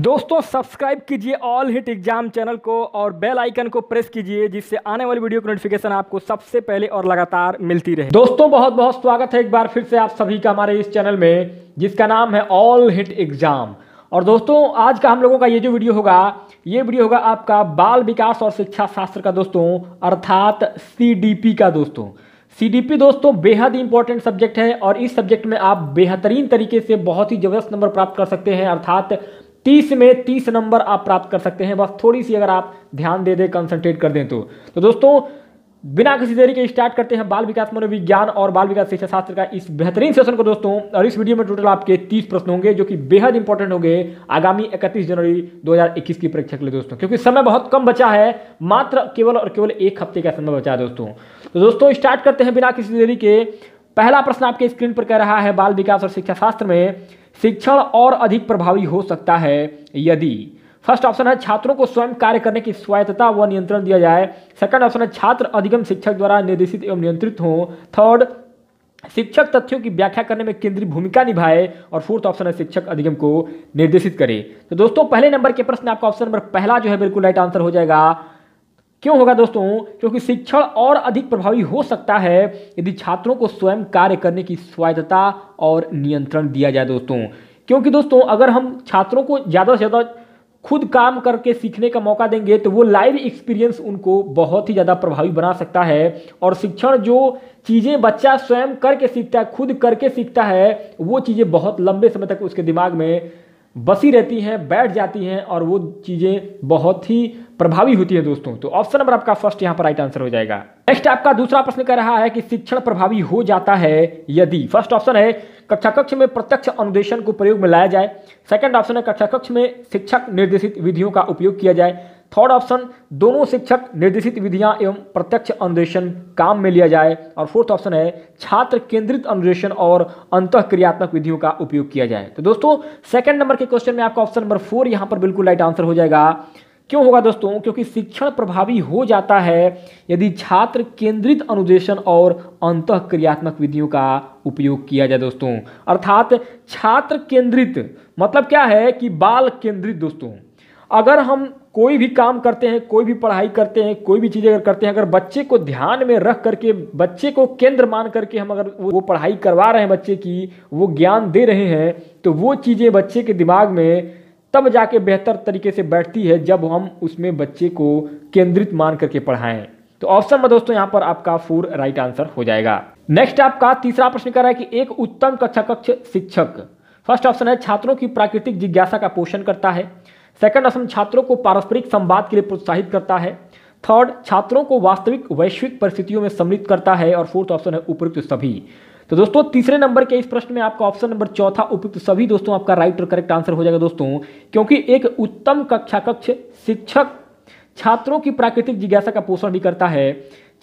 दोस्तों सब्सक्राइब कीजिए all hit exam channel को और बेल आइकन को प्रेस कीजिए जिससे आने वाली वीडियो की नोटिफिकेशन आपको सबसे पहले और लगातार मिलती रहे। दोस्तों बहुत बहुत स्वागत है एक बार फिर से आप सभी का हमारे इस चैनल में जिसका नाम है ऑल हिट एग्जाम। और दोस्तों आज का हम लोगों का ये जो वीडियो होगा ये वीडियो होगा आपका बाल विकास और शिक्षा शास्त्र का दोस्तों, अर्थात CDP का दोस्तों। CDP दोस्तों बेहद इंपॉर्टेंट सब्जेक्ट है और इस सब्जेक्ट में आप बेहतरीन तरीके से बहुत ही जबरदस्त नंबर प्राप्त कर सकते हैं, अर्थात 30 में 30 नंबर आप प्राप्त कर सकते हैं। बस थोड़ी सी अगर आप ध्यान दे दें, कंसंट्रेट कर दें तो दोस्तों बिना किसी देरी के स्टार्ट करते हैं बाल विकास मनोविज्ञान और बाल विकास शिक्षा शास्त्र का इस बेहतरीन सेशन को दोस्तों। और इस वीडियो में टोटल आपके 30 प्रश्न होंगे जो कि बेहद इंपॉर्टेंट होंगे आगामी 31 जनवरी 2021 की परीक्षा के लिए दोस्तों, क्योंकि समय बहुत कम बचा है, मात्र केवल और केवल एक हफ्ते का समय बचा है दोस्तों। तो दोस्तों स्टार्ट करते हैं बिना किसी देरी के। पहला प्रश्न आपके स्क्रीन पर कह रहा है बाल विकास और शिक्षा शास्त्र में शिक्षण और अधिक प्रभावी हो सकता है यदि। फर्स्ट ऑप्शन है छात्रों को स्वयं कार्य करने की स्वायत्तता व नियंत्रण दिया जाए। सेकंड ऑप्शन है छात्र अधिगम शिक्षक द्वारा निर्देशित एवं नियंत्रित हों। थर्ड, शिक्षक तथ्यों की व्याख्या करने में केंद्रीय भूमिका निभाए। और फोर्थ ऑप्शन है शिक्षक अधिगम को निर्देशित करे। तो दोस्तों पहले नंबर के प्रश्न आपका ऑप्शन नंबर पहला जो है बिल्कुल राइट आंसर हो जाएगा। क्यों होगा दोस्तों? क्योंकि शिक्षण और अधिक प्रभावी हो सकता है यदि छात्रों को स्वयं कार्य करने की स्वायत्तता और नियंत्रण दिया जाए दोस्तों। क्योंकि दोस्तों अगर हम छात्रों को ज़्यादा से ज़्यादा खुद काम करके सीखने का मौका देंगे तो वो लाइव एक्सपीरियंस उनको बहुत ही ज़्यादा प्रभावी बना सकता है। और शिक्षण जो चीज़ें बच्चा स्वयं करके सीखता है, खुद करके सीखता है, वो चीज़ें बहुत लंबे समय तक उसके दिमाग में बसी रहती हैं, बैठ जाती हैं और वो चीज़ें बहुत ही प्रभावी होती है दोस्तों। तो ऑप्शन नंबर आपका फर्स्ट यहाँ पर राइट आंसर हो जाएगा। नेक्स्ट आपका दूसरा प्रश्न कह रहा है कि शिक्षण प्रभावी हो जाता है यदि। फर्स्ट ऑप्शन है कक्षा कक्ष में प्रत्यक्ष अनुदेशन को प्रयोग में लाया जाए। सेकंड ऑप्शन है कक्षा कक्ष में शिक्षक निर्देशित विधियों का उपयोग किया जाए। थर्ड ऑप्शन दोनों शिक्षक निर्देशित विधियां एवं प्रत्यक्ष अनुदेशन काम में लिया जाए। और फोर्थ ऑप्शन है छात्र केंद्रित अनुदेशन और अंतःक्रियात्मक विधियों का उपयोग किया जाए। तो दोस्तों सेकंड नंबर के क्वेश्चन में आपका ऑप्शन नंबर 4 यहां पर बिल्कुल राइट आंसर हो जाएगा। क्यों होगा दोस्तों? क्योंकि शिक्षण प्रभावी हो जाता है यदि छात्र केंद्रित अनुदेशन और अंतःक्रियात्मक विधियों का उपयोग किया जाए दोस्तों। अर्थात छात्र केंद्रित मतलब क्या है कि बाल केंद्रित दोस्तों। अगर हम कोई भी काम करते हैं, कोई भी पढ़ाई करते हैं, कोई भी चीज़ें अगर करते हैं, अगर बच्चे को ध्यान में रख करके, बच्चे को केंद्र मान करके हम अगर वो पढ़ाई करवा रहे हैं, बच्चे की वो ज्ञान दे रहे हैं, तो वो चीज़ें बच्चे के दिमाग में तब जाके बेहतर तरीके से बैठती है जब हम उसमें बच्चे को केंद्रित मान करके पढ़ाएं। तो ऑप्शन में दोस्तों यहाँ पर आपका 4 राइट आंसर हो जाएगा। नेक्स्ट आपका तीसरा प्रश्न कर रहा है कि एक उत्तम कक्षा कक्ष शिक्षक। फर्स्ट ऑप्शन है छात्रों की प्राकृतिक जिज्ञासा का पोषण करता है। सेकंड ऑप्शन छात्रों को पारस्परिक संवाद के लिए प्रोत्साहित करता है। थर्ड, छात्रों को वास्तविक वैश्विक परिस्थितियों में सम्मिलित करता है। और फोर्थ ऑप्शन है उपयुक्त सभी। तो दोस्तों तीसरे नंबर के इस प्रश्न में आपका ऑप्शन नंबर चौथा उपयुक्त सभी दोस्तों आपका राइट और करेक्ट आंसर हो जाएगा दोस्तों। क्योंकि एक उत्तम कक्षा कक्ष शिक्षक छात्रों की प्राकृतिक जिज्ञासा का पोषण भी करता है,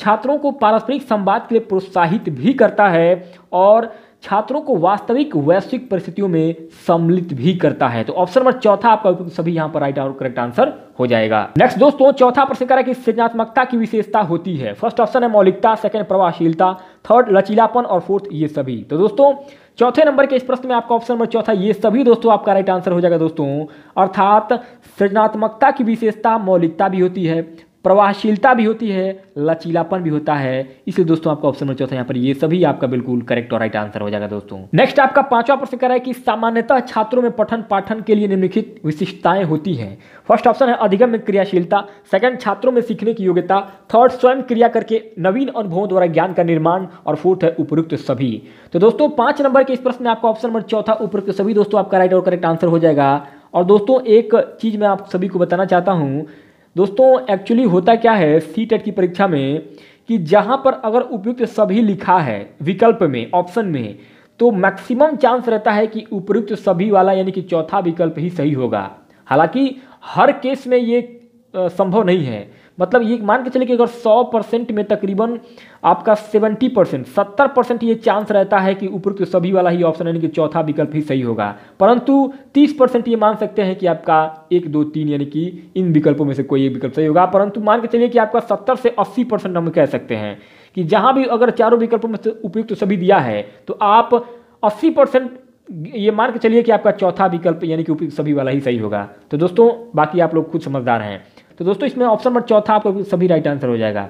छात्रों को पारस्परिक संवाद के लिए प्रोत्साहित भी करता है और छात्रों को वास्तविक वैश्विक परिस्थितियों में सम्मिलित भी करता है। तो ऑप्शन नंबर चौथा आपका सभी यहां पर राइट और करेक्ट आंसर हो जाएगा। नेक्स्ट दोस्तों चौथा प्रश्न कह रहा है कि सृजनात्मकता की विशेषता होती है। फर्स्ट ऑप्शन है मौलिकता, सेकंड प्रभावशीलता, थर्ड लचीलापन और फोर्थ ये सभी। तो दोस्तों चौथे नंबर के इस प्रश्न में आपका ऑप्शन नंबर चौथा ये सभी दोस्तों आपका राइट आंसर हो जाएगा दोस्तों। अर्थात सृजनात्मकता की विशेषता मौलिकता भी होती है, प्रभावशीलता भी होती है, लचीलापन भी होता है। इसलिए दोस्तों आपका ऑप्शन नंबर चौथा यहाँ पर ये सभी आपका बिल्कुल करेक्ट और राइट आंसर हो जाएगा दोस्तों। नेक्स्ट आपका पांचवा प्रश्न कह रहा है कि सामान्यतः छात्रों में पठन पाठन के लिए निम्नलिखित विशिष्टताएं होती हैं। फर्स्ट ऑप्शन है अधिगम में क्रियाशीलता, सेकंड छात्रों में सीखने की योग्यता, थर्ड स्वयं क्रिया करके नवीन अनुभवों द्वारा ज्ञान का निर्माण और फोर्थ है उपयुक्त सभी। तो दोस्तों 5 नंबर के इस प्रश्न में आपका ऑप्शन नंबर चौथा उपयुक्त सभी दोस्तों आपका राइट और करेक्ट आंसर हो जाएगा। और दोस्तों एक चीज मैं आप सभी को बताना चाहता हूँ दोस्तों, एक्चुअली होता क्या है सीटेट की परीक्षा में कि जहां पर अगर उपयुक्त सभी लिखा है विकल्प में, ऑप्शन में, तो मैक्सिमम चांस रहता है कि उपयुक्त सभी वाला यानी कि चौथा विकल्प ही सही होगा। हालांकि हर केस में ये संभव नहीं है। मतलब ये मान के चलिए कि अगर 100% में तकरीबन आपका 70%, 70% ये चांस रहता है कि उपयुक्त सभी वाला ही ऑप्शन यानी कि चौथा विकल्प ही सही होगा। परंतु 30% ये मान सकते हैं कि आपका 1, 2, 3 यानी कि इन विकल्पों में से कोई एक विकल्प सही होगा। परंतु मान के चलिए कि आपका 70 से 80% हम कह सकते हैं कि जहां भी अगर चारों विकल्पों में से उपयुक्त सभी दिया है तो आप 80% ये मान के चलिए कि आपका चौथा विकल्प यानी कि उपयुक्त सभी वाला ही सही होगा। तो दोस्तों बाकी आप लोग खुद समझदार हैं। तो दोस्तों इसमें ऑप्शन नंबर चौथा आपका सभी राइट आंसर हो जाएगा।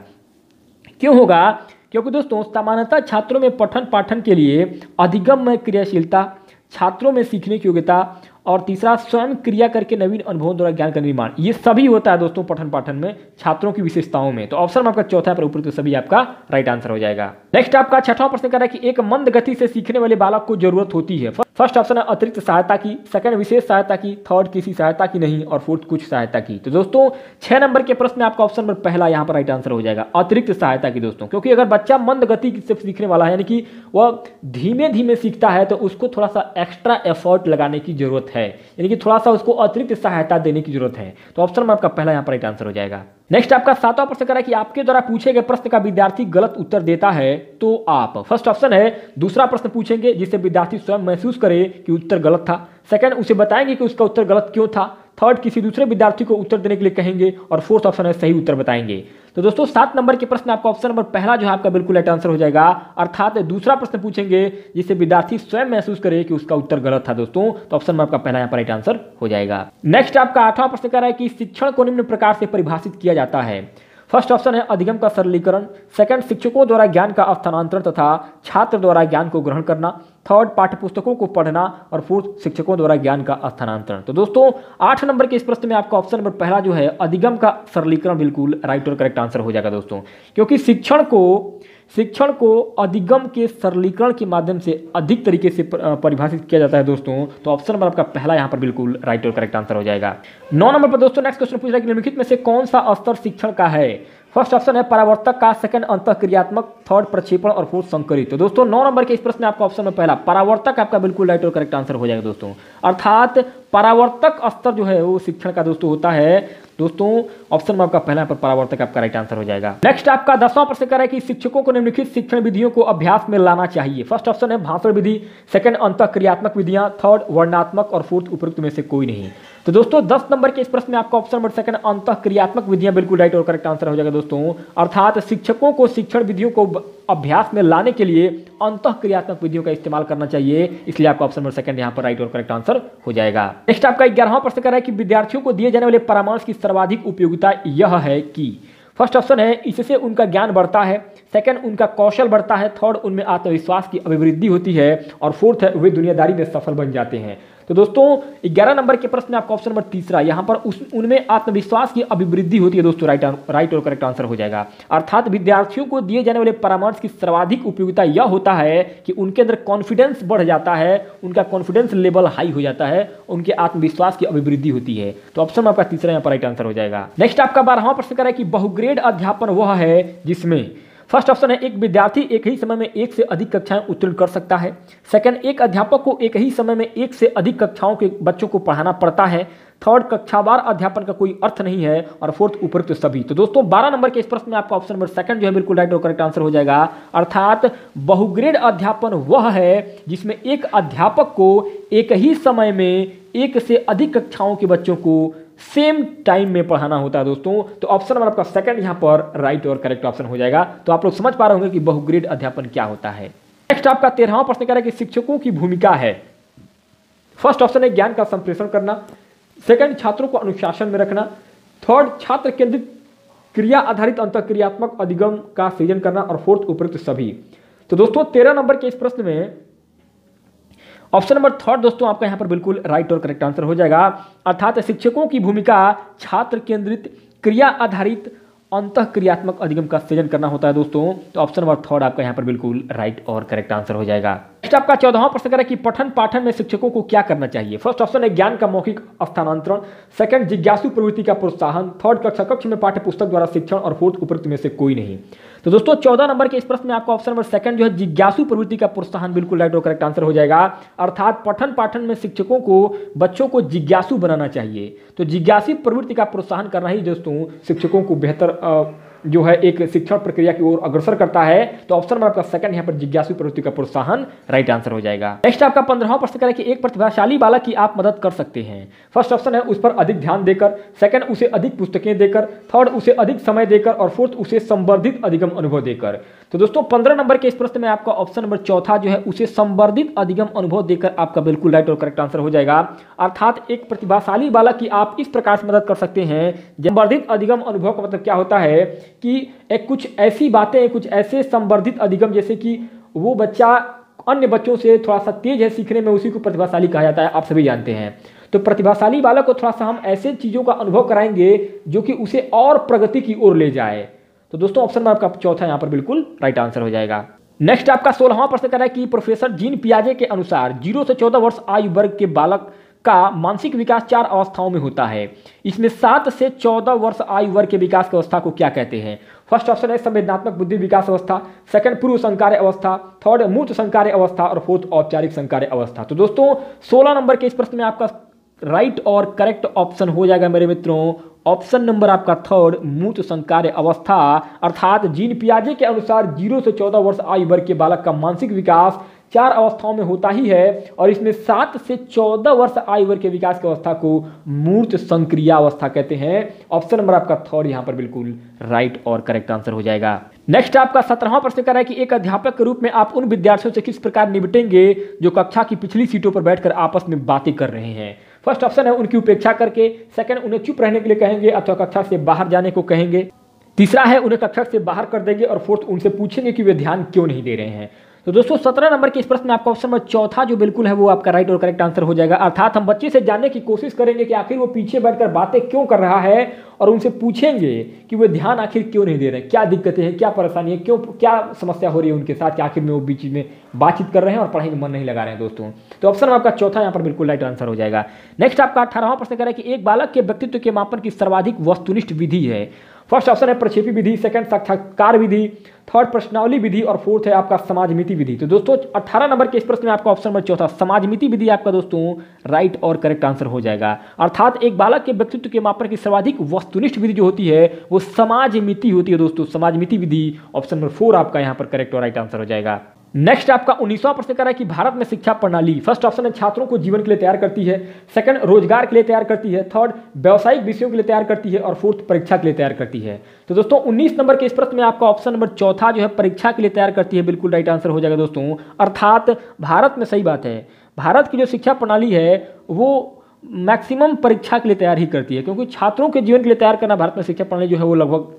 क्यों होगा? क्योंकि दोस्तों सामान्यतः छात्रों में पठन पाठन के लिए अधिगम में क्रियाशीलता, छात्रों में सीखने की योग्यता, और तीसरा स्वयं क्रिया करके नवीन अनुभवों द्वारा ज्ञान का निर्माण, ये सभी होता है दोस्तों पठन पाठन में छात्रों की विशेषताओं में। तो ऑप्शन आपका चौथा पर ऊपर तो सभी आपका राइट आंसर हो जाएगा। नेक्स्ट आपका छठवां प्रश्न कह रहा है कि एक मंद गति से सीखने वाले बालक को जरूरत होती है। फर्स्ट ऑप्शन है अतिरिक्त सहायता की, सेकंड विशेष सहायता की, थर्ड किसी सहायता की नहीं, और फोर्थ कुछ सहायता की। तो दोस्तों 6 नंबर के प्रश्न में आपका ऑप्शन नंबर पहला यहाँ पर राइट आंसर हो जाएगा, अतिरिक्त सहायता की दोस्तों। क्योंकि अगर बच्चा मंद गति से सीखने वाला है यानी कि वह धीमे धीमे सीखता है तो उसको थोड़ा सा एक्स्ट्रा एफर्ट लगाने की जरूरत है, यानी कि थोड़ा सा उसको अतिरिक्त सहायता देने की जरूरत है। तो ऑप्शन में आपका पहला यहाँ पर राइट आंसर हो जाएगा। नेक्स्ट आपका 7वां प्रश्न कह रहा है कि आपके द्वारा पूछे गए प्रश्न का विद्यार्थी गलत उत्तर देता है तो आप, फर्स्ट ऑप्शन है दूसरा प्रश्न पूछेंगे जिससे विद्यार्थी स्वयं महसूस करे कि उत्तर गलत था, सेकंड उसे बताएंगे कि उसका उत्तर गलत क्यों था, थर्ड किसी दूसरे विद्यार्थी को उत्तर देने के लिए कहेंगे, और फोर्थ ऑप्शन है सही उत्तर बताएंगे। तो दोस्तों 7 नंबर के प्रश्न आपका ऑप्शन नंबर पहला जो है आपका बिल्कुल राइट आंसर हो जाएगा, अर्थात दूसरा प्रश्न पूछेंगे जिससे विद्यार्थी स्वयं महसूस करे कि उसका उत्तर गलत था दोस्तों। तो ऑप्शन में आपका पहला यहाँ पर राइट आंसर हो जाएगा। नेक्स्ट आपका 8वां प्रश्न कह रहा है कि शिक्षण को निम्न प्रकार से परिभाषित किया जाता है। फर्स्ट ऑप्शन है अधिगम का सरलीकरण, सेकंड शिक्षकों द्वारा ज्ञान का स्थानांतरण तथा छात्र द्वारा ज्ञान को ग्रहण करना, थर्ड पाठ्यपुस्तकों को पढ़ना, और फोर्थ शिक्षकों द्वारा ज्ञान का स्थानांतरण। तो दोस्तों 8 नंबर के इस प्रश्न में आपका ऑप्शन नंबर पहला जो है अधिगम का सरलीकरण बिल्कुल राइट और करेक्ट आंसर हो जाएगा दोस्तों। क्योंकि शिक्षण को अधिगम के सरलीकरण के माध्यम से अधिक तरीके से परिभाषित किया जाता है दोस्तों। तो ऑप्शन नंबर आपका पहला यहाँ पर बिल्कुल राइट और करेक्ट आंसर हो जाएगा। 9 नंबर पर दोस्तों नेक्स्ट क्वेश्चन पूछ रहा है कि निम्नलिखित में से कौन सा स्तर शिक्षण का है। फर्स्ट ऑप्शन है परावर्तक का, सेकंड अंतःक्रियात्मक, थर्ड प्रक्षेपण, और फोर्थ संकरित। तो दोस्तों 9 नंबर के इस प्रश्न में आपका ऑप्शन में पहला परावर्तक आपका बिल्कुल राइट और करेक्ट आंसर हो जाएगा दोस्तों। अर्थात परावर्तक स्तर जो है वो शिक्षण का दोस्तों होता है दोस्तों। ऑप्शन में आपका पहला पर परावर्तक आपका राइट आंसर हो जाएगा। नेक्स्ट आपका 10वां प्रश्न कह रहा है कि शिक्षकों को निम्नलिखित शिक्षण विधियों को अभ्यास में लाना चाहिए। फर्स्ट ऑप्शन है भाषण विधि, सेकंड अंतःक्रियात्मक विधियां, थर्ड वर्णनात्मक, और फोर्थ उपयुक्त में से कोई नहीं। तो दोस्तों 10 नंबर के इस प्रश्न में आपका ऑप्शन नंबर सेकंड अंतःक्रियात्मक विधियां बिल्कुल राइट और करेक्ट आंसर हो जाएगा दोस्तों। अर्थात शिक्षकों को शिक्षण विधियों को अभ्यास में लाने के लिए अंतःक्रियात्मक विधियों का इस्तेमाल करना चाहिए, इसलिए आपका ऑप्शन नंबर सेकंड यहाँ पर राइट और करेक्ट आंसर हो जाएगा। नेक्स्ट आपका 11वां प्रश्न कर रहा है कि विद्यार्थियों को दिए जाने वाले परामर्श की सर्वाधिक उपयोगिता यह है कि, फर्स्ट ऑप्शन है इससे उनका ज्ञान बढ़ता है, सेकंड उनका कौशल बढ़ता है, थर्ड उनमें आत्मविश्वास की अभिवृद्धि होती है, और फोर्थ है वे दुनियादारी में सफल बन जाते हैं। तो दोस्तों 11 नंबर के प्रश्न में आपका ऑप्शन नंबर तीसरा यहाँ पर उनमें आत्मविश्वास की अभिवृद्धि होती है दोस्तों, राइट और करेक्ट आंसर हो जाएगा। अर्थात विद्यार्थियों को दिए जाने वाले परामर्श की सर्वाधिक उपयोगिता यह होता है कि उनके अंदर कॉन्फिडेंस बढ़ जाता है, उनका कॉन्फिडेंस लेवल हाई हो जाता है, उनके आत्मविश्वास की अभिवृद्धि होती है। तो ऑप्शन में आपका तीसरा यहाँ पर राइट आंसर हो जाएगा। नेक्स्ट आपका 12वां प्रश्न कर रहा है कि बहुग्रेड अध्यापन वह है जिसमें, फर्स्ट ऑप्शन है एक विद्यार्थी एक ही समय में एक से अधिक कक्षाएं उत्तीर्ण कर सकता है, सेकंड एक अध्यापक को एक ही समय में एक से अधिक कक्षाओं के बच्चों को पढ़ाना पड़ता है, थर्ड कक्षावार अध्यापन का कोई अर्थ नहीं है, और फोर्थ उपयुक्त सभी। तो दोस्तों 12 नंबर के इस प्रश्न में आपका ऑप्शन नंबर सेकंड जो है बिल्कुल राइट और करेक्ट आंसर हो जाएगा। अर्थात बहुग्रेड अध्यापन वह है जिसमें एक अध्यापक को एक ही समय में एक से अधिक कक्षाओं के बच्चों को सेम टाइम में पढ़ाना होता है दोस्तों। तो ऑप्शन नंबर आपका सेकंड यहाँ पर राइट और करेक्ट ऑप्शन हो जाएगा। तो आप लोग समझ पा रहे होंगे कि बहुग्रेड अध्यापन क्या होता है। नेक्स्ट आपका 13वां प्रश्न कह रहा है कि शिक्षकों की भूमिका है। फर्स्ट ऑप्शन है ज्ञान का संप्रेषण करना, सेकंड छात्रों को अनुशासन में रखना, थर्ड छात्र केंद्रित क्रिया आधारित अंतःक्रियात्मक अधिगम का सृजन करना, और फोर्थ उपयुक्त सभी। तो दोस्तों 13 नंबर के इस प्रश्न में ऑप्शन नंबर थर्ड दोस्तों आपका यहाँ पर बिल्कुल राइट और करेक्ट आंसर हो जाएगा। अर्थात शिक्षकों की भूमिका छात्र केंद्रित क्रिया आधारित अंतःक्रियात्मक अधिगम का सृजन करना होता है दोस्तों। तो ऑप्शन नंबर थर्ड आपका यहाँ पर बिल्कुल राइट और करेक्ट आंसर हो जाएगा। नेक्स्ट आपका 14वां प्रश्न है कि पठन पाठन में शिक्षकों को क्या करना चाहिए। फर्स्ट ऑप्शन है ज्ञान का मौखिक स्थानांतरण, सेकंड जिज्ञासु प्रवृत्ति का प्रोत्साहन, थर्ड कक्ष में पाठ्य पुस्तक द्वारा शिक्षण, और फोर्थ उपयुक्त में से कोई नहीं। तो दोस्तों 14 नंबर के इस प्रश्न में आपका ऑप्शन नंबर सेकंड जो है जिज्ञासु प्रवृत्ति का प्रोत्साहन बिल्कुल राइट और करेक्ट आंसर हो जाएगा। अर्थात पठन पाठन में शिक्षकों को बच्चों को जिज्ञासु बनाना चाहिए। तो जिज्ञासु प्रवृत्ति का प्रोत्साहन करना ही दोस्तों शिक्षकों को बेहतर जो है एक शिक्षण प्रक्रिया की ओर अग्रसर करता है। तो ऑप्शन नंबर आपका सेकंड यहाँ पर जिज्ञासु प्रवृत्ति का प्रोत्साहन राइट आंसर हो जाएगा। नेक्स्ट आपका 15वां प्रश्न करें कि एक प्रतिभाशाली बालक की आप मदद कर सकते हैं। फर्स्ट ऑप्शन है उस पर अधिक ध्यान देकर, सेकंड उसे अधिक पुस्तकें देकर, थर्ड उसे अधिक समय देकर, और फोर्थ उसे संवर्धित अधिगम अनुभव देकर। तो दोस्तों 15 नंबर के इस प्रश्न में आपका ऑप्शन नंबर चौथा जो है उसे संवर्धित अधिगम अनुभव देकर आपका बिल्कुल राइट और करेक्ट आंसर हो जाएगा। अर्थात एक प्रतिभाशाली बालक की आप इस प्रकार से मदद कर सकते हैं। संवर्धित अधिगम अनुभव का मतलब क्या होता है कि एक कुछ ऐसी बातें, कुछ ऐसे संवर्धित अधिगम, जैसे कि वो बच्चा अन्य बच्चों से थोड़ा सा तेज है सीखने में, उसी को प्रतिभाशाली कहा जाता है, आप सभी जानते हैं। तो प्रतिभाशाली बालक को थोड़ा सा हम ऐसे चीजों का अनुभव कराएंगे जो कि उसे और प्रगति की ओर ले जाए। तो दोस्तों ऑप्शन में आपका चौथा यहां पर बिल्कुल राइट आंसर हो जाएगा। नेक्स्ट आपका 16वां प्रश्न कर रहा है कि प्रोफेसर जीन पियाजे के अनुसार 0 से 14 वर्ष आयु वर्ग के बालक का मानसिक विकास 4 अवस्थाओं में होता है। इसमें 7 से 14 वर्ष आयु वर्ग के विकास की अवस्था को क्या कहते हैं? फर्स्ट ऑप्शन है संवेदनात्मक बुद्धि विकास अवस्था, सेकंड पूर्व संकार्य अवस्था, थर्ड मूर्त संकार्य अवस्था और फोर्थ औपचारिक संकार्य अवस्था। तो दोस्तों 16 नंबर के इस प्रश्न में आपका राइट और करेक्ट ऑप्शन हो जाएगा मेरे मित्रों ऑप्शन नंबर आपका थर्ड, मूर्त संकार्य अवस्था। अर्थात जीन पियाजे के अनुसार 0 से 14 वर्ष आयु वर्ग के बालक का मानसिक विकास 4 अवस्थाओं में होता ही है और इसमें 7 से 14 वर्ष आयु वर्ग के विकास की अवस्था को मूर्त संक्रिया अवस्था कहते हैं। ऑप्शन नंबर आपका थर्ड यहां पर बिल्कुल राइट और करेक्ट आंसर हो जाएगा। नेक्स्ट आपका 17वां प्रश्न कर रहा है कि एक अध्यापक के रूप में आप उन विद्यार्थियों से किस प्रकार निपटेंगे जो कक्षा की पिछली सीटों पर बैठकर आपस में बातें कर रहे हैं? फर्स्ट ऑप्शन है उनकी उपेक्षा करके, सेकंड उन्हें चुप रहने के लिए कहेंगे अथवा कक्षा से बाहर जाने को कहेंगे, तीसरा है उन्हें कक्षा से बाहर कर देंगे और फोर्थ उनसे पूछेंगे कि वे ध्यान क्यों नहीं दे रहे हैं। तो दोस्तों 17 नंबर के इस प्रश्न में आपका ऑप्शन नंबर चौथा जो बिल्कुल है वो आपका राइट और करेक्ट आंसर हो जाएगा। अर्थात हम बच्चे से जानने की कोशिश करेंगे कि आखिर वो पीछे बैठकर बातें क्यों कर रहा है और उनसे पूछेंगे कि वो ध्यान आखिर क्यों नहीं दे रहे हैं, क्या दिक्कतें हैं, क्या परेशानी है, क्यों क्या समस्या हो रही है उनके साथ कि आखिर में वो बीच में बातचीत कर रहे हैं और पढ़ाई में मन नहीं लगा रहे हैं। दोस्तों तो ऑप्शन आपका चौथा यहाँ पर बिल्कुल राइट आंसर हो जाएगा। नेक्स्ट आपका 18वां प्रश्न कर रहा है कि एक बालक के व्यक्तित्व के मापन की सर्वाधिक वस्तुनिष्ठ विधि है। फर्स्ट ऑप्शन है प्रक्षेपी विधि, सेकंड साक्षात्कार विधि, थर्ड प्रश्नावली विधि और फोर्थ है आपका समाजमिति विधि। तो दोस्तों 18 नंबर के इस प्रश्न में आपका ऑप्शन नंबर चौथा समाजमिति विधि आपका दोस्तों राइट और करेक्ट आंसर हो जाएगा। अर्थात एक बालक के व्यक्तित्व के मापन की सर्वाधिक वस्तुनिष्ठ विधि जो होती है वो समाजमिति होती है। दोस्तों समाजमिति विधि ऑप्शन नंबर 4 आपका यहाँ पर करेक्ट और राइट आंसर हो जाएगा। नेक्स्ट आपका 19वां प्रश्न कर रहा है कि भारत में शिक्षा प्रणाली फर्स्ट ऑप्शन है छात्रों को जीवन के लिए तैयार करती है, सेकंड रोजगार के लिए तैयार करती है, थर्ड व्यावसायिक विषयों के लिए तैयार करती है और फोर्थ परीक्षा के लिए तैयार करती है। तो दोस्तों 19 नंबर के इस प्रश्न में आपका ऑप्शन नंबर चौथा जो है परीक्षा के लिए तैयार करती है बिल्कुल राइट आंसर हो जाएगा। दोस्तों अर्थात भारत में सही बात है, भारत की जो शिक्षा प्रणाली है वो मैक्सिमम परीक्षा के लिए तैयार ही करती है, क्योंकि छात्रों के जीवन के लिए तैयार करना भारत में शिक्षा प्रणाली जो है वो लगभग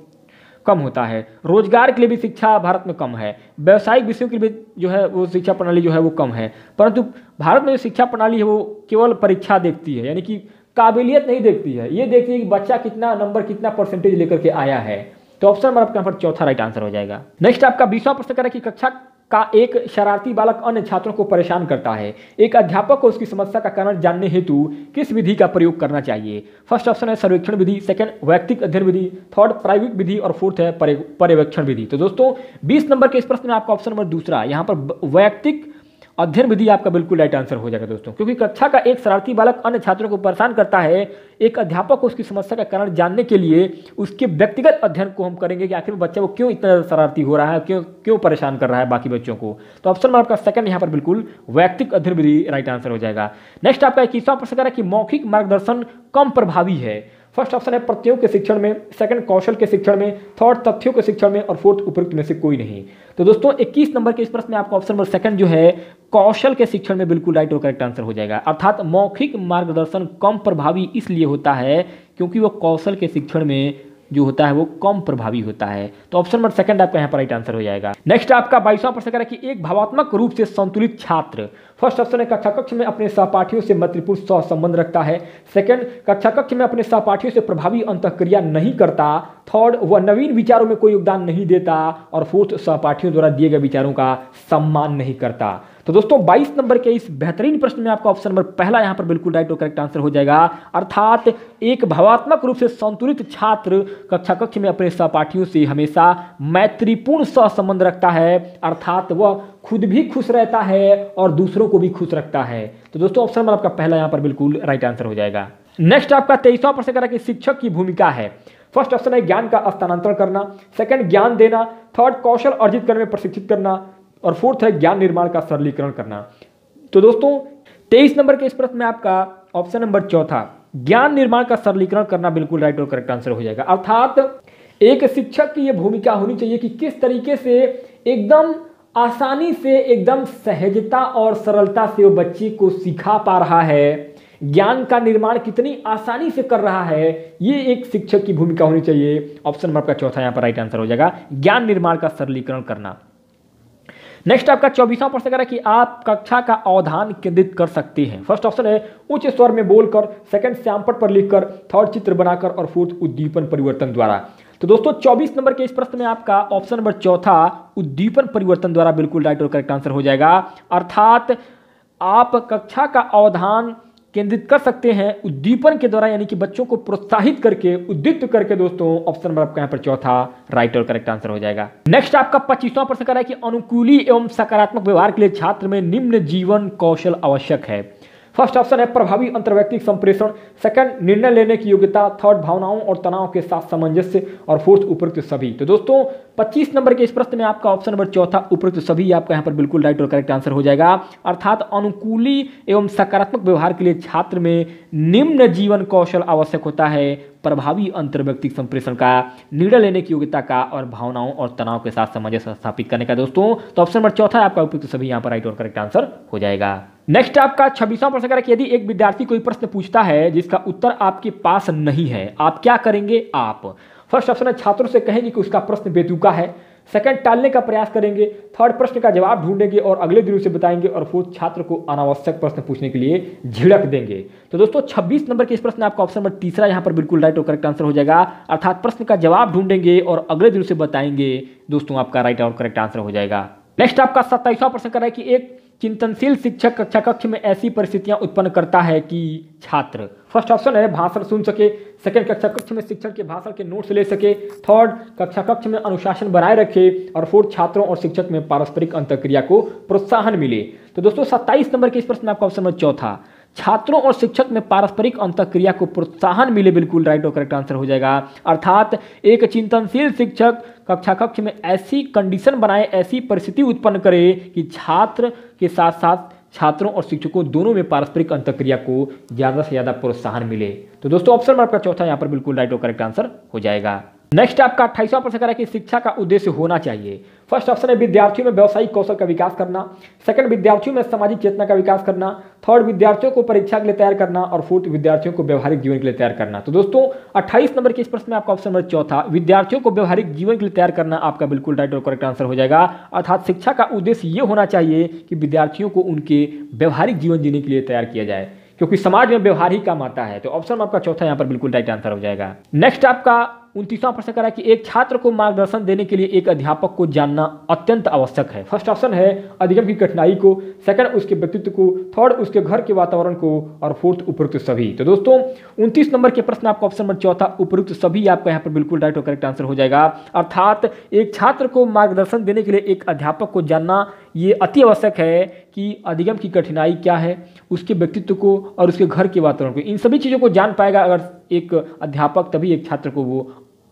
कम होता है। रोजगार के लिए भी शिक्षा भारत में कम है, व्यावसायिक विषयों के लिए जो है वो शिक्षा प्रणाली जो है वो कम है, परंतु भारत में जो शिक्षा प्रणाली है वो केवल परीक्षा देखती है, यानी कि काबिलियत नहीं देखती है, ये देखती है कि बच्चा कितना नंबर कितना परसेंटेज लेकर के आया है। तो ऑप्शन नंबर आपका यहाँ पर चौथा राइट आंसर हो जाएगा। नेक्स्ट आपका 20वां प्रश्न कर रहा है कि कक्षा का एक शरारती बालक अन्य छात्रों को परेशान करता है, एक अध्यापक को उसकी समस्या का कारण जानने हेतु किस विधि का प्रयोग करना चाहिए? फर्स्ट ऑप्शन है सर्वेक्षण विधि, सेकंड वैयक्तिक अध्ययन विधि, थर्ड प्रायोगिक विधि और फोर्थ है पर्यवेक्षण विधि। तो दोस्तों 20 नंबर के इस प्रश्न में आपका ऑप्शन नंबर दूसरा यहाँ पर वैयक्तिक अध्ययन विधि आपका बिल्कुल राइट आंसर हो जाएगा। दोस्तों क्योंकि कक्षा का एक शरारती बालक अन्य छात्रों को परेशान करता है, एक अध्यापक को उसकी समस्या का कारण जानने के लिए उसके व्यक्तिगत अध्ययन को हम करेंगे कि आखिर बच्चा वो क्यों इतना शरारती हो रहा है, क्यों परेशान कर रहा है बाकी बच्चों को। तो ऑप्शन में आपका सेकंड यहाँ पर बिल्कुल वैयक्तिक अध्ययन विधि राइट आंसर हो जाएगा। नेक्स्ट आपका 21वां प्रश्न है कि मौखिक मार्गदर्शन कम प्रभावी है। फर्स्ट ऑप्शन है प्रत्ययों के शिक्षण में, सेकंड कौशल के शिक्षण में, थर्ड तथ्यों के शिक्षण में और फोर्थ उपयुक्त में से कोई नहीं। तो दोस्तों 21 नंबर के इस प्रश्न में आपका ऑप्शन नंबर सेकंड जो है कौशल के शिक्षण में बिल्कुल राइट और करेक्ट आंसर हो जाएगा। अर्थात मौखिक मार्गदर्शन कम प्रभावी इसलिए होता है क्योंकि वो कौशल के शिक्षण में जो होता है वो कम प्रभावी होता है। तो ऑप्शन नंबर सेकंड आपका यहाँ पर राइट आंसर हो जाएगा। नेक्स्ट आपका 22वां प्रश्न है कि एक भावात्मक रूप से संतुलित छात्र फर्स्ट ऑप्शन है कक्षा कक्ष में अपने सहपाठियों से मैत्रीपूर्ण सहसंबंध रखता है, सेकंड कक्षा कक्ष में अपने सहपाठियों से प्रभावी अंतःक्रिया नहीं करता, थर्ड वह नवीन विचारों में कोई योगदान नहीं देता और फोर्थ सहपाठियों द्वारा दिए गए विचारों का सम्मान नहीं करता। तो दोस्तों 22 नंबर के इस बेहतरीन प्रश्न में आपका ऑप्शन नंबर पहला यहां पर बिल्कुल राइट और करेक्ट आंसर हो जाएगा। अर्थात एक भावात्मक रूप से संतुलित छात्र कक्षा कक्ष में अपने सहपाठियों से हमेशा मैत्रीपूर्ण सहसंबंध रखता है, अर्थात वह खुद भी खुश रहता है और दूसरों को भी खुश रखता है। तो दोस्तों ऑप्शन नंबर आपका पहला यहां पर बिल्कुल राइट आंसर हो जाएगा। नेक्स्ट आपका 23वां प्रश्न करा कि शिक्षक की भूमिका है। फर्स्ट ऑप्शन है ज्ञान का हस्तांतरण करना, सेकंड ज्ञान देना, थर्ड कौशल अर्जित करने में प्रशिक्षित करना और फोर्थ है ज्ञान निर्माण का सरलीकरण करना। तो दोस्तों 23 नंबर के इस प्रश्न में आपका ऑप्शन नंबर चौथा ज्ञान निर्माण का सरलीकरण करना बिल्कुल राइट और करेक्ट आंसर हो जाएगा। अर्थात एक शिक्षक की यह भूमिका होनी चाहिए कि किस तरीके से एकदम आसानी से, एकदम सहजता और सरलता से वो बच्चे को सिखा पा रहा है, ज्ञान का निर्माण कितनी आसानी से कर रहा है, ये एक शिक्षक की भूमिका होनी चाहिए। ऑप्शन नंबर आपका चौथा यहाँ पर राइट आंसर हो जाएगा, ज्ञान निर्माण का सरलीकरण करना। नेक्स्ट आपका 24वां प्रश्न कह रहा है कि आप कक्षा का अवधान केंद्रित कर सकते हैं। फर्स्ट ऑप्शन है उच्च स्वर में बोलकर, सेकंड श्यामपट पर लिखकर, थर्ड चित्र बनाकर और फोर्थ उद्दीपन परिवर्तन द्वारा। तो दोस्तों 24 नंबर के इस प्रश्न में आपका ऑप्शन नंबर चौथा उद्दीपन परिवर्तन द्वारा बिल्कुल राइट और करेक्ट आंसर हो जाएगा। अर्थात आप कक्षा का अवधान केंद्रित कर सकते हैं उद्दीपन के द्वारा, यानी कि बच्चों को प्रोत्साहित करके, उद्दीप्त करके। दोस्तों ऑप्शन नंबर आपका यहाँ पर चौथा राइट और करेक्ट आंसर हो जाएगा। नेक्स्ट आपका 25वां प्रश्न कर रहा है कि अनुकूली एवं सकारात्मक व्यवहार के लिए छात्र में निम्न जीवन कौशल आवश्यक है। फर्स्ट ऑप्शन है प्रभावी अंतर्वैयक्तिक संप्रेषण, सेकंड निर्णय लेने की योग्यता, थर्ड भावनाओं और तनाव के साथ सामंजस्य और फोर्थ उपरोक्त सभी। तो दोस्तों 25 नंबर के इस प्रश्न में आपका ऑप्शन नंबर चौथा उपरोक्त सभी आपका यहाँ पर बिल्कुल राइट और करेक्ट आंसर हो जाएगा। अर्थात अनुकूली एवं सकारात्मक व्यवहार के लिए छात्र में निम्न जीवन कौशल आवश्यक होता है, प्रभावी अंतर्वैयक्तिक संप्रेषण का, निर्णय लेने की योग्यता का और भावनाओं और तनाव के साथ सामंजस्य स्थापित करने का। दोस्तों तो ऑप्शन नंबर चौथा आपका उपयुक्त सभी यहाँ पर राइट और करेक्ट आंसर हो जाएगा। नेक्स्ट आपका 26वां प्रश्न है कि यदि एक विद्यार्थी कोई प्रश्न पूछता है जिसका उत्तर आपके पास नहीं है, आप क्या करेंगे? आप फर्स्ट ऑप्शन है छात्रों से कहेंगे कि उसका प्रश्न बेतुका है, सेकंड टालने का प्रयास करेंगे, थर्ड प्रश्न का जवाब ढूंढेंगे और अगले दिन उसे बताएंगे और फोर्थ छात्र को अनावश्यक प्रश्न पूछने के लिए झिड़क देंगे। तो दोस्तों 26 नंबर के इस प्रश्न आपका ऑप्शन नंबर तीसरा यहाँ पर बिल्कुल राइट और करेक्ट आंसर हो जाएगा। अर्थात प्रश्न का जवाब ढूंढेंगे और अगले दिन उसे बताएंगे। दोस्तों आपका राइट और करेक्ट आंसर हो जाएगा। नेक्स्ट आपका 27वां प्रश्न कर रहा है कि एक चिंतनशील शिक्षक कक्षा कक्ष में ऐसी परिस्थितियां उत्पन्न करता है कि छात्र, फर्स्ट ऑप्शन है भाषण सुन सके, सेकंड कक्षा कक्ष में शिक्षक के भाषण के नोट्स ले सके, थर्ड कक्षा कक्ष में अनुशासन बनाए रखे और फोर्थ छात्रों और शिक्षक में पारस्परिक अंतःक्रिया को प्रोत्साहन मिले। तो दोस्तों 27 नंबर के इस प्रश्न में आपका ऑप्शन नंबर चौथा छात्रों और शिक्षक में पारस्परिक अंतःक्रिया को प्रोत्साहन मिले बिल्कुल राइट और करेक्ट आंसर हो जाएगा। अर्थात एक चिंतनशील शिक्षक कक्षा कक्ष में ऐसी कंडीशन बनाए, ऐसी परिस्थिति उत्पन्न करे कि छात्र के साथ साथ छात्रों और शिक्षकों दोनों में पारस्परिक अंतःक्रिया को ज़्यादा से ज़्यादा प्रोत्साहन मिले। तो दोस्तों ऑप्शन आपका चौथा यहाँ पर बिल्कुल राइट और करेक्ट आंसर हो जाएगा। नेक्स्ट आपका 28वां प्रश्न है कि शिक्षा का उद्देश्य होना चाहिए। फर्स्ट ऑप्शन है विद्यार्थियों में व्यावसायिक कौशल का विकास करना, सेकंड विद्यार्थियों में सामाजिक चेतना का विकास करना, थर्ड विद्यार्थियों को परीक्षा के लिए तैयार करना और फोर्थ विद्यार्थियों को व्यवहारिक जीवन के लिए तैयार करना। तो दोस्तों 28 नंबर के इस प्रश्न में आपका ऑप्शन नंबर चौथा विद्यार्थियों को व्यवहारिक जीवन के लिए तैयार करना आपका बिल्कुल राइट और करेक्ट आंसर हो जाएगा। अर्थात शिक्षा का उद्देश्य ये होना चाहिए कि विद्यार्थियों को उनके व्यवहारिक जीवन जीने के लिए तैयार किया जाए, क्योंकि समाज में व्यवहार ही काम आता है। तो ऑप्शन आपका चौथा यहाँ पर बिल्कुल राइट आंसर हो जाएगा। नेक्स्ट आपका 29वां प्रश्न करा कि एक छात्र को मार्गदर्शन देने के लिए एक अध्यापक को जानना अत्यंत आवश्यक है। फर्स्ट ऑप्शन है अधिगम की कठिनाई को, सेकंड उसके व्यक्तित्व को, थर्ड उसके घर के वातावरण को और फोर्थ उपयुक्त सभी। तो दोस्तों 29 नंबर के प्रश्न आपका ऑप्शन नंबर चौथा उपयुक्त सभी आपका यहाँ पर बिल्कुल राइट और करेक्ट आंसर हो जाएगा। अर्थात एक छात्र को मार्गदर्शन देने के लिए एक अध्यापक को जानना ये अति आवश्यक है कि अधिगम की कठिनाई क्या है, उसके व्यक्तित्व को और उसके घर के वातावरण को, इन सभी चीज़ों को जान पाएगा अगर एक अध्यापक, तभी एक छात्र को वो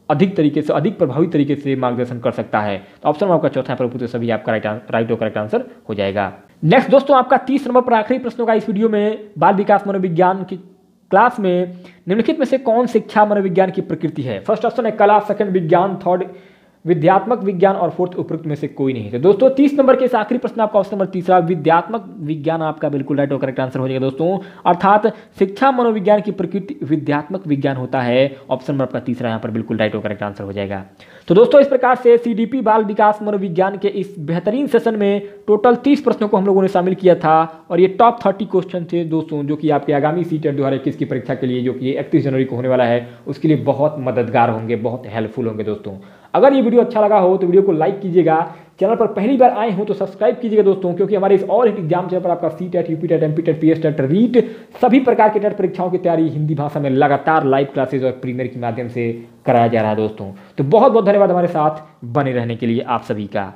अधिक तरीके से, अधिक प्रभावी तरीके से मार्गदर्शन कर सकता है। तो ऑप्शन आपका चौथा पर उपयुक्त सभी आपका राइट और करेक्ट आंसर हो जाएगा। नेक्स्ट दोस्तों आपका 30 नंबर पर आखिरी प्रश्नों का इस वीडियो में बाल विकास मनोविज्ञान की क्लास में निम्नलिखित में से कौन शिक्षा मनोविज्ञान की प्रकृति है? फर्स्ट ऑप्शन है कला, सेकंड विज्ञान, थर्ड विद्यात्मक विज्ञान और फोर्थ उपयुक्त में से कोई नहीं। तो दोस्तों 30 नंबर के इस आखिरी प्रश्न आपका ऑप्शन नंबर तीसरा विद्यात्मक विज्ञान आपका बिल्कुल राइट और करेक्ट आंसर हो जाएगा। दोस्तों अर्थात शिक्षा मनोविज्ञान की प्रकृति विद्यात्मक विज्ञान होता है। ऑप्शन नंबर आपका तीसरा यहाँ पर बिल्कुल राइट और करेक्ट आंसर हो जाएगा। तो दोस्तों इस प्रकार से सीडीपी बाल विकास मनोविज्ञान के इस बेहतरीन सेशन में टोटल 30 प्रश्नों को हम लोगों ने शामिल किया था और ये टॉप 30 क्वेश्चन थे दोस्तों, जो कि आपके आगामी सीटेट 2021 की परीक्षा के लिए, जो कि 31 जनवरी को होने वाला है, उसके लिए बहुत मददगार होंगे, बहुत हेल्पफुल होंगे। दोस्तों अगर ये वीडियो अच्छा लगा हो तो वीडियो को लाइक कीजिएगा, चैनल पर पहली बार आए हो तो सब्सक्राइब कीजिएगा दोस्तों, क्योंकि हमारे इस ऑल हिट एग्जाम चैनल पर आपका सीटेट, यूपीटेट, एमपीटेट, पीएसटेट, रीट सभी प्रकार के टेट परीक्षाओं की तैयारी हिंदी भाषा में लगातार लाइव क्लासेज और प्रीमियर के माध्यम से कराया जा रहा है दोस्तों। तो बहुत बहुत धन्यवाद हमारे साथ बने रहने के लिए आप सभी का।